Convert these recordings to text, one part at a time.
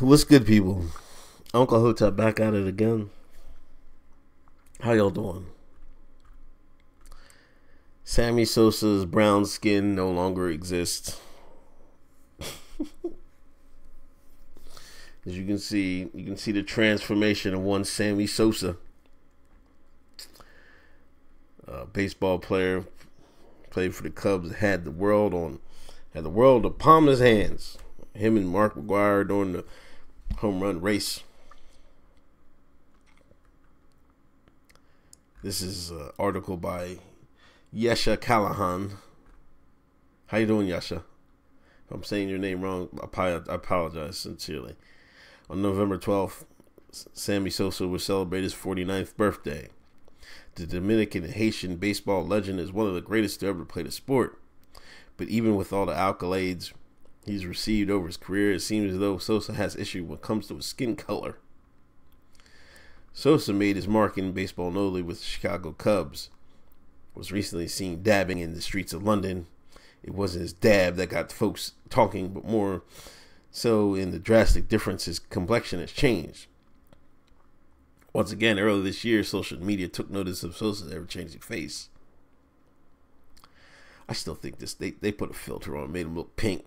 What's good, people? Uncle Hotep back at it again. How y'all doing? Sammy Sosa's brown skin no longer exists. As you can see the transformation of one Sammy Sosa, baseball player, played for the Cubs, had the world the palm of his hands. Him and Mark McGwire during the home run race. This is an article by Yesha Callahan. How you doing, Yesha? If I'm saying your name wrong, I apologize sincerely. On November 12th, Sammy Sosa will celebrate his 49th birthday. The Dominican and Haitian baseball legend is one of the greatest to ever play the sport. But even with all the accolades he's received over his career, it seems as though Sosa has issue when it comes to his skin color. Sosa made his mark in baseball notably with the Chicago Cubs. Was recently seen dabbing in the streets of London. It wasn't his dab that got folks talking, but more so in the drastic difference his complexion has changed. Once again, earlier this year, social media took notice of Sosa's ever-changing face. I still think they put a filter on, made him look pink.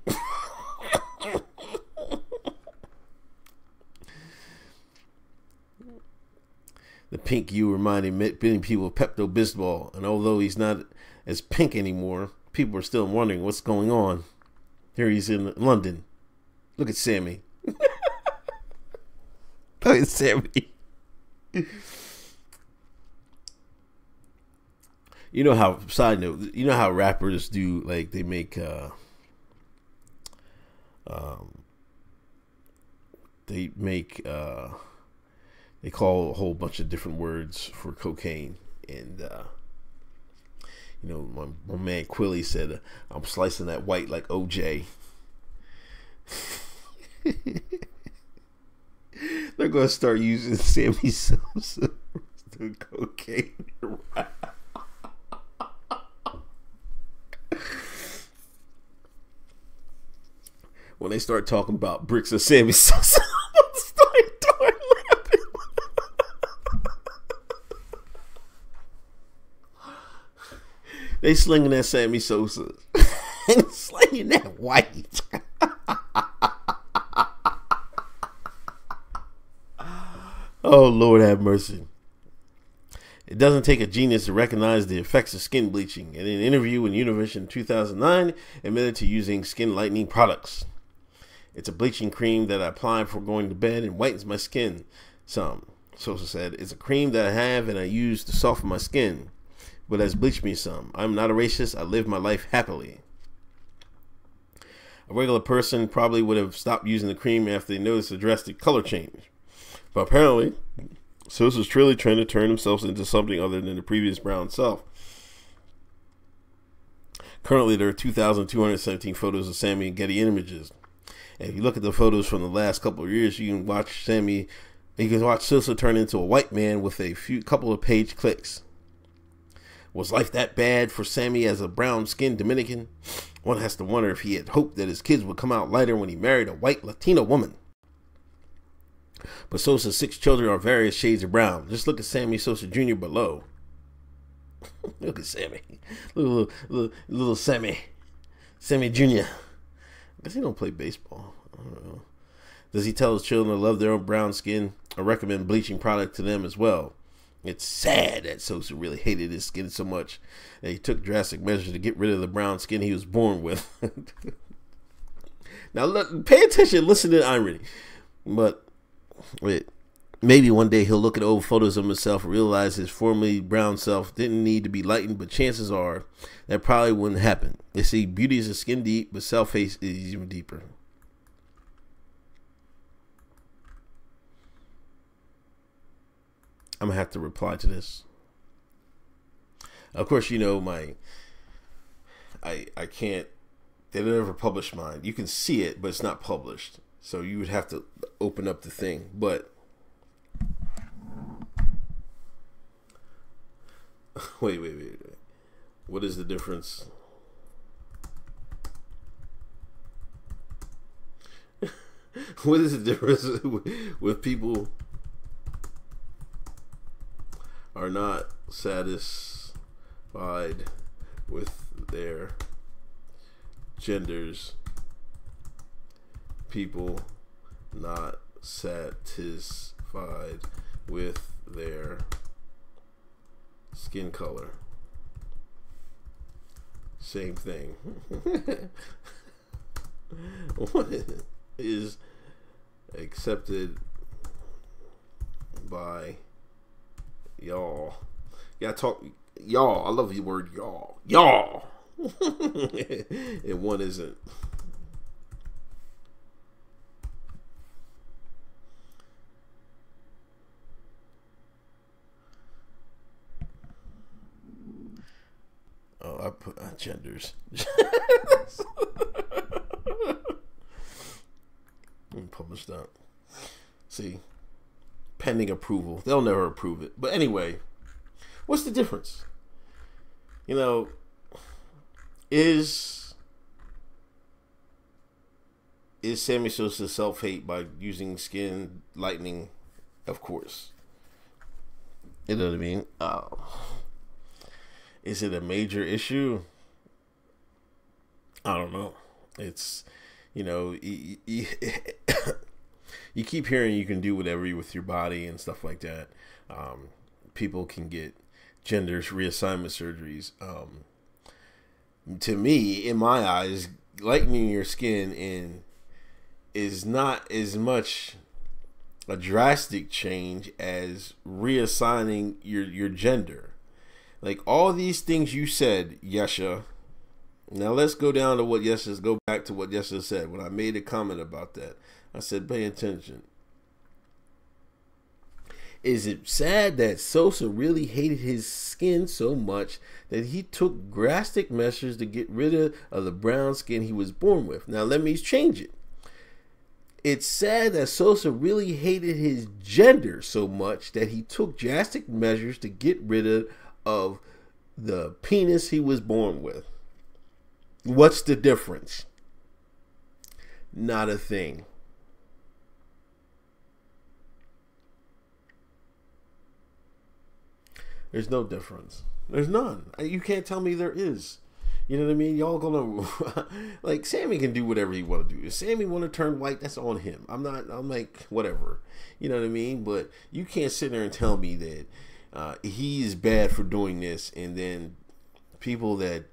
The pink hue reminded many people of Pepto-Bismol, and although he's not as pink anymore, people are still wondering what's going on. Here he's in London. Look at Sammy. Look at Sammy. You know how, side note, you know how rappers do, like, they make, they call a whole bunch of different words for cocaine. And, you know, my man Quilly said, I'm slicing that white like OJ. They're going to start using Sammy Sosa to cocaine rap. When they start talking about bricks of Sammy Sosa, I'm going to start laughing. They slinging that Sammy Sosa and slinging that white. Oh, Lord have mercy. It doesn't take a genius to recognize the effects of skin bleaching. In an interview with Univision in 2009, admitted to using skin lightening products. It's a bleaching cream that I apply before going to bed and whitens my skin some. Sosa said, it's a cream that I have and I use to soften my skin, but has bleached me some. I'm not a racist. I live my life happily. A regular person probably would have stopped using the cream after they noticed a drastic color change. But apparently, Sosa's truly trying to turn himself into something other than the previous brown self. Currently, there are 2,217 photos of Sammy and Getty images. And if you look at the photos from the last couple of years, you can watch Sosa turn into a white man with a couple of page clicks. Was life that bad for Sammy as a brown-skinned Dominican? One has to wonder if he had hoped that his kids would come out lighter when he married a white Latina woman. But Sosa's 6 children are various shades of brown. Just look at Sammy Sosa Jr. below. Look at Sammy. Little Sammy. Sammy Jr. I guess he don't play baseball. I don't know. Does he tell his children to love their own brown skin or recommend bleaching product to them as well? It's sad that Sosa really hated his skin so much that he took drastic measures to get rid of the brown skin he was born with. Now, look, pay attention. Listen to the irony. But wait, maybe one day he'll look at old photos of himself and realize his formerly brown self didn't need to be lightened, but chances are that probably wouldn't happen. You see, beauty is a skin deep, but self-hate is even deeper. I'm going to have to reply to this. Of course, you know, I can't, they don't ever publish mine. You can see it, but it's not published. So you would have to open up the thing. But wait. What is the difference? What is the difference with people are not satisfied with their genders? People not satisfied with their skin color. Same thing. What is accepted by y'all? Yeah, talk y'all. I love the word y'all. Y'all. And one isn't. Oh, I put genders. Published that. See, pending approval. They'll never approve it. But anyway, what's the difference? You know, is Sammy Sosa self-hate by using skin lightening? Of course. You know what I mean? Is it a major issue? I don't know. It's, you know, you keep hearing you can do whatever with your body and stuff like that. People can get gender reassignment surgeries. To me, in my eyes, lightening your skin is not as much a drastic change as reassigning your gender. Like all these things you said, Yesha. Now let's go down to what Yesha. Go back to what Yesha said when I made a comment about that. I said, pay attention. Is it sad that Sosa really hated his skin so much that he took drastic measures to get rid of the brown skin he was born with? Now let me change it. It's sad that Sosa really hated his gender so much that he took drastic measures to get rid of the penis he was born with. What's the difference? Not a thing. There's no difference. There's none. You can't tell me there is. You know what I mean? Y'all gonna like Sammy can do whatever he want to do. If Sammy want to turn white, that's on him. I'm like whatever. You know what I mean? But you can't sit there and tell me that he's bad for doing this, and then people that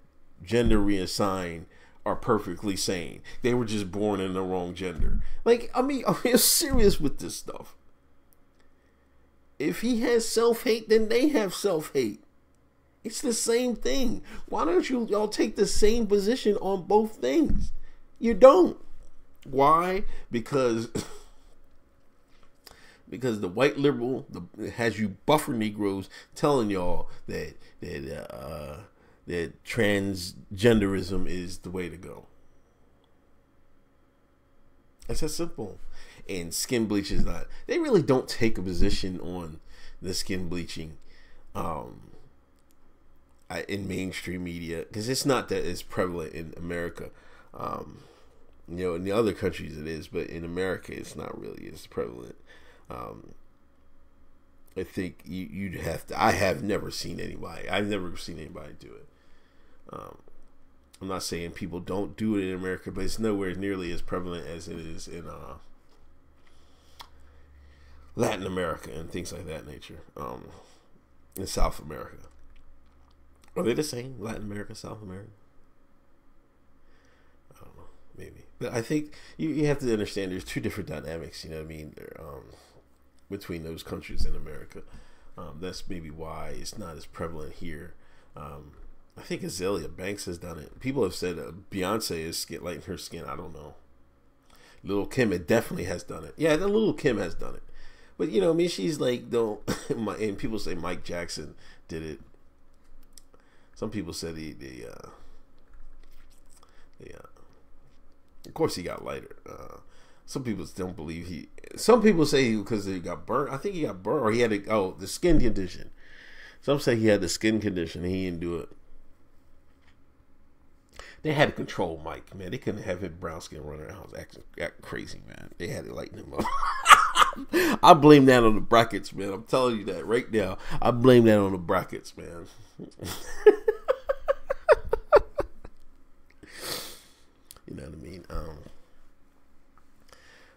gender reassign are perfectly sane. They were just born in the wrong gender. Like I mean, I'm serious with this stuff. If he has self-hate, then they have self-hate. It's the same thing. Why don't y'all take the same position on both things? You don't. Why? Because the white liberal has you buffer Negroes telling y'all that transgenderism is the way to go. It's that simple. And skin bleach is not. They really don't take a position on the skin bleaching in mainstream media, because it's not that it's prevalent in America. You know, in the other countries it is, but in America it's not really as prevalent. I think you'd have to. I've never seen anybody do it. I'm not saying people don't do it in America, but it's nowhere nearly as prevalent as it is in Latin America and things like that nature. In South America. Are they the same? Latin America, South America? I don't know. Maybe. But I think you have to understand there's two different dynamics, you know what I mean, between those countries in America. That's maybe why it's not as prevalent here. I think Azalea Banks has done it. People have said Beyonce is lightening her skin. I don't know. Lil' Kim, it definitely has done it. Yeah, the Lil' Kim has done it. But, you know, I mean, she's like, don't. And people say Mike Jackson did it. Some people said of course he got lighter. Some people don't believe some people say because he got burnt. I think he got burnt, or he had the skin condition. Some say he had the skin condition and he didn't do it. They had to control Mike, man. They couldn't have him brown skin running around acting crazy, man. They had to lighten him up. I blame that on the brackets, man. I'm telling you that right now. I blame that on the brackets, man. You know what I mean?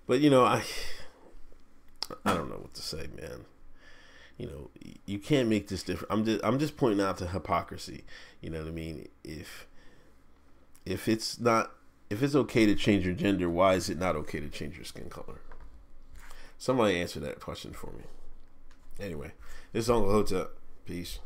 But you know, I don't know what to say, man. You know, you can't make this different. I'm just pointing out the hypocrisy. You know what I mean? If it's okay to change your gender, why is it not okay to change your skin color? Somebody answer that question for me. Anyway, this is Uncle Hotep. Peace.